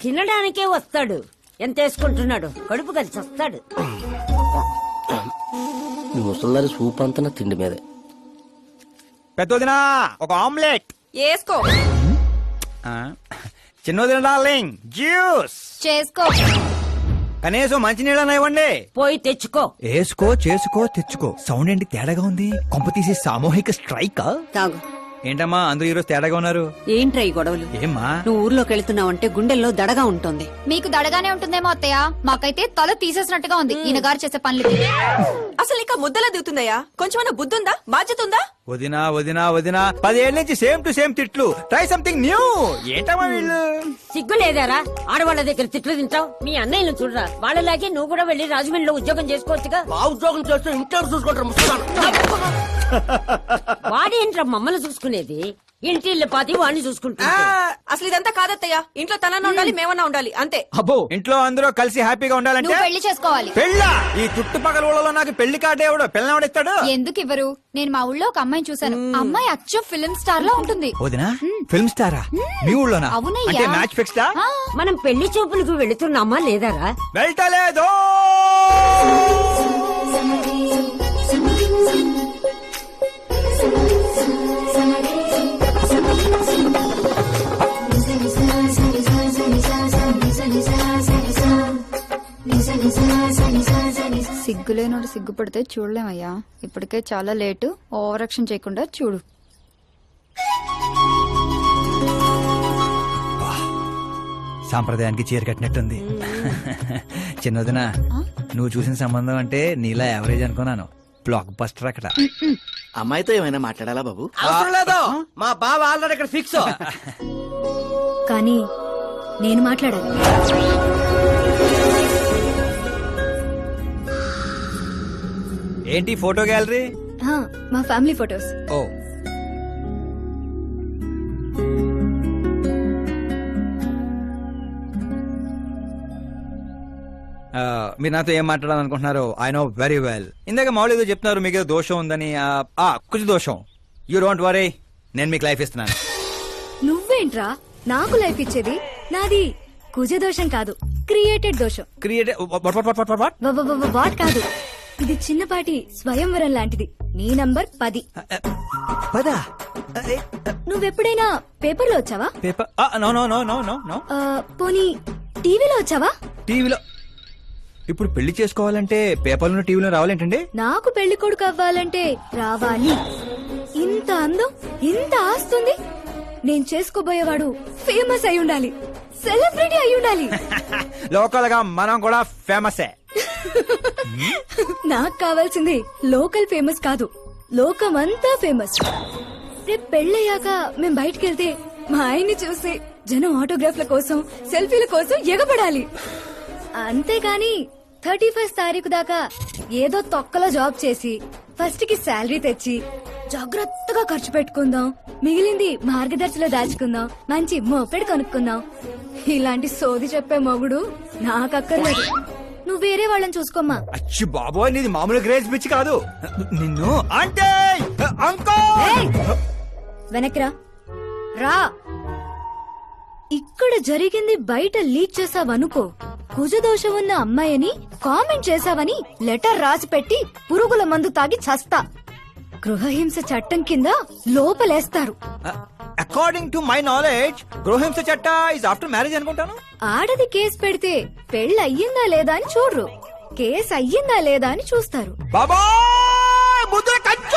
తినడానికే వస్తాడు. ఎంత వేసుకుంటున్నాడు? కడుపు కలిసి వస్తాడు. మీ ముసలిదారి సూప్ అంతా నా తిండి మీదే. పెద్దదినా ఒక ఆమ్లెట్ వేసుకో. చిన్నదిన డార్లింగ్ జ్యూస్ చేసుకో. కనీసం మంచినీళ్ళన్నా ఇవ్వండి. పోయి తెచ్చుకో. వేసుకో చేసుకో తెచ్చుకో. సౌండ్ ఏంటి తేడాగా ఉంది? కొంప తీసి సామూహిక స్ట్రైక్. తాగు. ఏంటమ్మా అందరూ ఈరోజు తేడాగా ఉన్నారు? ఏంట్రా ఈ గొడవలు? ఏమ్మా నువ్వు ఊర్లోకి వెళ్తున్నావంటే గుండెల్లో దడగా ఉంటుంది. మీకు దడగానే ఉంటుందేమో అత్తయ్య, మాకైతే తల తీసేసినట్టుగా ఉంది ఈయన గారు చేసే పనులకి. అసలు ఇంకా ముద్దలా దిగుతుందయ్యా? కొంచెమన్నా బుద్ధి ఉందా? బాధ్యత ఉందా? వదినా వదినా వదినా 10 ఏళ్ళ నుంచి సేమ్ టు సేమ్ తిట్లు. Try something new. ఏంటమ్మా వీళ్ళు? సిగ్గు లేదారా? ఆడవాళ్ళ దగ్గర తిట్లు తింటావు. మీ అన్నయ్యను చూడరా, వాళ్ళలాగే నువ్వు కూడా వెళ్లి రాజమండ్రిలో ఉద్యోగం చేసుకోవచ్చుగా. మా ఉద్యోగం చేస్తే ఇంట్లో చూసుకుంటారు ముసలిదారు. వాడేంట్రా మమ్మల్ని చూసుకునేది? ఇంటి ఇల్లు పాతి వాడిని చూసుకుంటా. అసలు ఇదంతా కాదత్తయ్యా. ఇంట్లో తనన్నా ఉండాలి, మేమన్నా ఉండాలి, అంతే. అబ్బో ఇంట్లో అందరూ కలిసి హ్యాపీగా ఉండాలంటే నువ్వు పెళ్లి చేసుకోవాలి. పెళ్ళా? ఈ చుట్టుపక్కల ఊళ్ళలో నాకు పెళ్లి కార్డు ఎవడు పిల్లవాడిస్తాడు? ఎందుకు ఇవ్వరు? నేను మా ఊళ్ళో ఒక అమ్మాయిని చూశాను. అమ్మాయి అచ్చం ఫిల్మ్ స్టార్ లో ఉంటుంది. వదినా ఫిల్మ్ స్టారా? మీ ఊళ్ళోనా? అవునయ్యా. అంటే మ్యాచ్ ఫిక్స్డా? మనం పెళ్లి చూపులకు వెళుతున్నామా లేదారా? వెళ్ళలేదు. సిగ్గులేనోడు సిగ్గుపడితే చూడలేమయ్యా. ఇప్పటికే చాలా లేటు. ఓవర్ యాక్షన్ చేయకుండా చూడు. సాంప్రదాయానికి చీర కట్టినట్టుంది. చిన్నదిన నువ్వు చూసిన సంబంధం అంటే నీలా యావరేజ్ అనుకున్నాను. బ్లాక్ బస్టర్ అక్కడ. అమ్మాయితో ఏమైనా మాట్లాడాలా బాబు? అవసరం లేదు, మా బావ ఆల్రెడీ ఇక్కడ ఫిక్స్. కానీ నేను మాట్లాడాలి. ఏంటి ఫోటో గ్యాలరీ? మా ఫ్యామిలీ ఫొటోస్. ఓ మీరు నాతో ఏం మాట్లాడాలనుకుంటున్నారు? I know very well. ఇందాక మామూలు ఏదో చెప్తున్నారు, మీకు ఏదో దోషం ఉందని. కొంచెం దోషం. యూ డోంట్ వరీ, నేను మీకు లైఫ్ ఇస్తున్నాను. నువ్వేంట్రా నాకు లైఫ్ ఇచ్చేది? నాది కుజ దోషం కాదు, క్రియేటెడ్ దోషం. క్రియేట్ వాట్ కాదు, ఇది చిన్నపాటి స్వయంవరం లాంటిది. నీ నంబర్ 10. పదా? నువ్వెప్పుడైనా పేపర్లో వచ్చావా? Paper? No no no no no no. పోనీ టీవీలో వచ్చావా? టీవీలో? ఇప్పుడు పెళ్లి చేసుకోవాలంటే పేపర్లో టీవీలో రావాలేంటండి? నాకు పెళ్లి కొడుకు అవ్వాలంటే రావాలి. ఇంత అందం, ఇంత ఆస్తుంది. నేను చేసుకోబోయేవాడు ఫేమస్ అయి ఉండాలి, సెలబ్రిటీ అయి ఉండాలి. లోకల్ గా మనం కూడా ఫేమసే. నాకు కావాల్సింది లోకల్ ఫేమస్ కాదు, లోకమంతా ఫేమస్. రేపు పెళ్ళయ్యాక మేం బయటకెళ్తే మా ఆయన్ని చూసి జనం ఆటోగ్రాఫ్ల కోసం, సెల్ఫీల కోసం ఎగబడాలి. అంతేగాని 31st తారీఖు దాకా ఏదో తొక్కలో జాబ్ చేసి ఫస్ట్ కి శాలరీ తెచ్చి జాగ్రత్తగా ఖర్చు పెట్టుకుందాం, మిగిలింది మార్గదర్శిలో దాచుకుందాం, మంచి మోపెడు కొనుక్కుందాం. ఇలాంటి సోది చెప్పే మొగుడు నాకక్కర్లేదు. నువ్వు వేరే వాళ్ళని చూసుకోమ్మా. అచ్చి బాబోయ్, నీది మామూలు గ్రేజ్ పిచ్చి కాదు. నిన్ను అంటే వెనక్రా రా. ఇక్కడ జరిగింది బయట లీక్ చేసావనుకో, కుజదోషం ఉన్న అమ్మాయిని కామెంట్ చేశావని లెటర్ రాసి పెట్టి పురుగుల మందు తాగి చస్తా. గృహహింస చట్టం కింద లోపలేస్తారు. అకార్డింగ్ టు మై నాలెడ్జ్ గృహహింస చట్ట ఇస్ ఆఫ్టర్ మ్యారేజ్ అనుకుంటాను. ఆడది కేసు పెడితే పెళ్ళి అయ్యిందా లేదా అని చూడరు, కేసు అయ్యిందా లేదా అని చూస్తారు. బాబా ముద్ర కంచు.